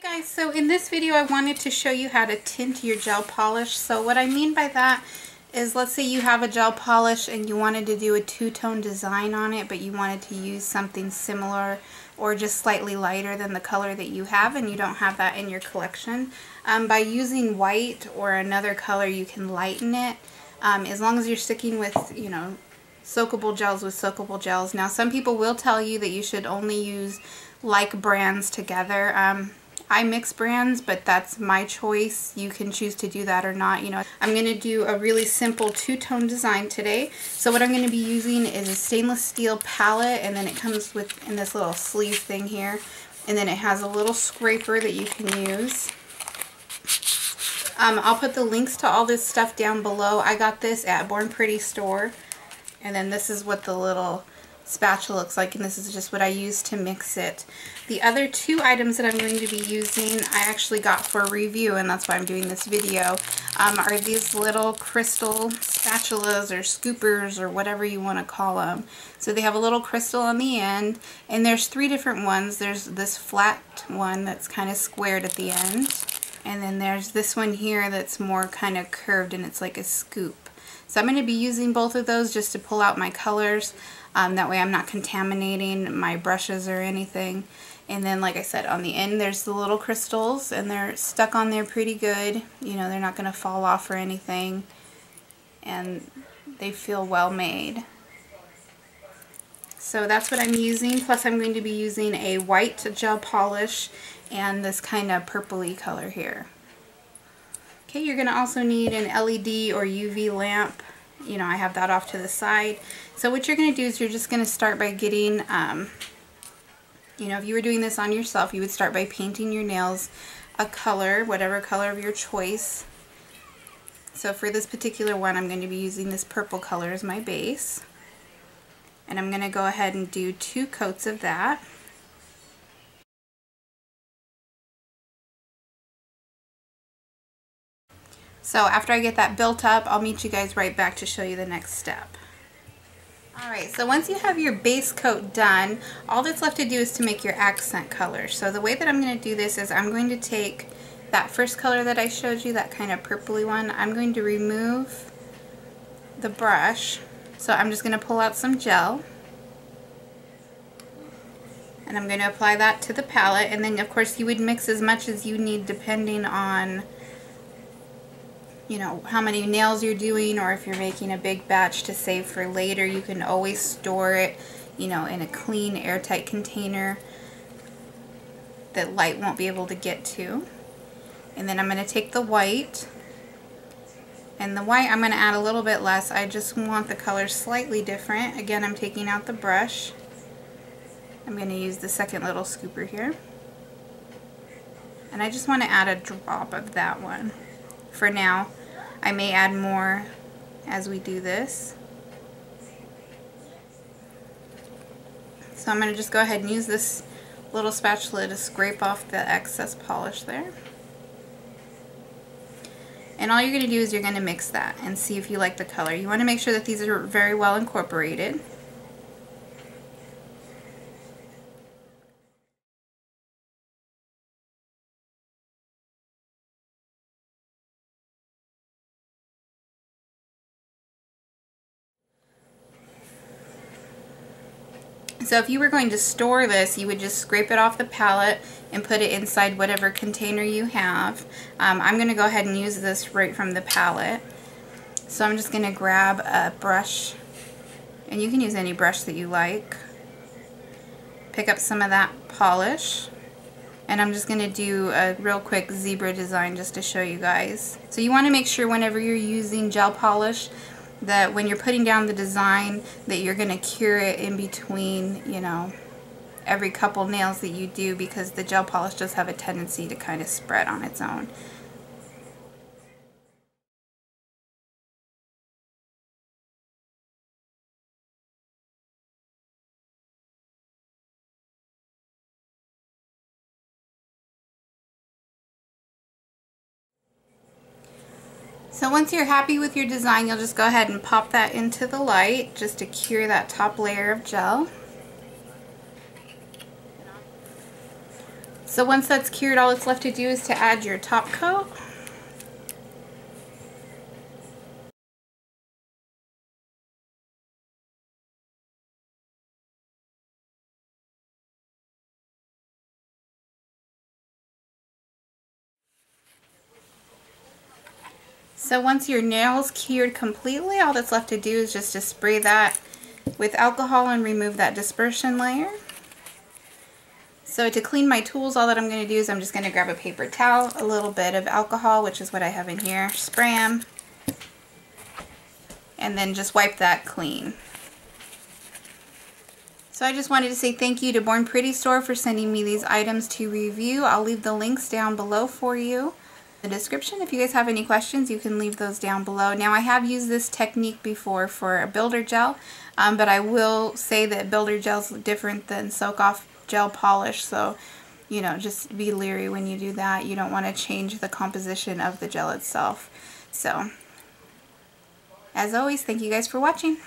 Guys, so in this video I wanted to show you how to tint your gel polish. So what I mean by that is, let's say you have a gel polish and you wanted to do a two-tone design on it, but you wanted to use something similar or just slightly lighter than the color that you have, and you don't have that in your collection. By using white or another color you can lighten it, as long as you're sticking with, you know, soakable gels with soakable gels. Now some people will tell you that you should only use like brands together. I mix brands, but that's my choice. You can choose to do that or not. You know, I'm going to do a really simple two-tone design today. So what I'm going to be using is a stainless steel palette, and then it comes with in this little sleeve thing here, and then it has a little scraper that you can use. I'll put the links to all this stuff down below. I got this at Born Pretty store, and then this is what the little spatula looks like, and this is just what I use to mix it. The other two items that I'm going to be using I actually got for a review, and that's why I'm doing this video, are these little crystal spatulas or scoopers or whatever you want to call them. So they have a little crystal on the end, and there's three different ones. There's this flat one that's kind of squared at the end, and then there's this one here that's more kind of curved and it's like a scoop. So I'm going to be using both of those just to pull out my colors. That way I'm not contaminating my brushes or anything. And then, like I said, on the end there's the little crystals, and they're stuck on there pretty good. You know, they're not going to fall off or anything. And they feel well made. So that's what I'm using. Plus I'm going to be using a white gel polish and this kind of purpley color here. Okay, you're going to also need an LED or UV lamp. You know, I have that off to the side. So what you're going to do is you're just going to start by getting, you know, if you were doing this on yourself, you would start by painting your nails a color, whatever color of your choice. So for this particular one, I'm going to be using this purple color as my base. And I'm going to go ahead and do 2 coats of that. So after I get that built up, I'll meet you guys right back to show you the next step. Alright, so once you have your base coat done, all that's left to do is to make your accent color. So the way that I'm going to do this is I'm going to take that first color that I showed you, that kind of purpley one, I'm going to remove the brush. So I'm just going to pull out some gel, and I'm going to apply that to the palette, and then of course you would mix as much as you need depending on, you know, how many nails you're doing, or if you're making a big batch to save for later, you can always store it, you know, in a clean airtight container that light won't be able to get to. And then I'm going to take the white, and the white I'm going to add a little bit less. I just want the color slightly different. Again, I'm taking out the brush. I'm going to use the second little scooper here, and I just want to add a drop of that one for now. I may add more as we do this. So I'm going to just go ahead and use this little spatula to scrape off the excess polish there. And all you're going to do is you're going to mix that and see if you like the color. You want to make sure that these are very well incorporated. So if you were going to store this, you would just scrape it off the palette and put it inside whatever container you have. I'm going to go ahead and use this right from the palette. So I'm just going to grab a brush, and you can use any brush that you like. Pick up some of that polish, and I'm just going to do a real quick zebra design just to show you guys. So you want to make sure whenever you're using gel polish that when you're putting down the design that you're going to cure it in between, you know, every couple nails that you do, because the gel polish does have a tendency to kind of spread on its own. So once you're happy with your design, you'll just go ahead and pop that into the light just to cure that top layer of gel. So once that's cured, all it's left to do is to add your top coat. So once your nail's cured completely, all that's left to do is just to spray that with alcohol and remove that dispersion layer. So to clean my tools, all that I'm going to do is I'm just going to grab a paper towel, a little bit of alcohol, which is what I have in here, spray them, and then just wipe that clean. So I just wanted to say thank you to Born Pretty Store for sending me these items to review. I'll leave the links down below for you in the description. If you guys have any questions, you can leave those down below. Now I have used this technique before for a builder gel, but I will say that builder gel is different than soak off gel polish, so you know, just be leery when you do that. You don't want to change the composition of the gel itself. So as always, thank you guys for watching.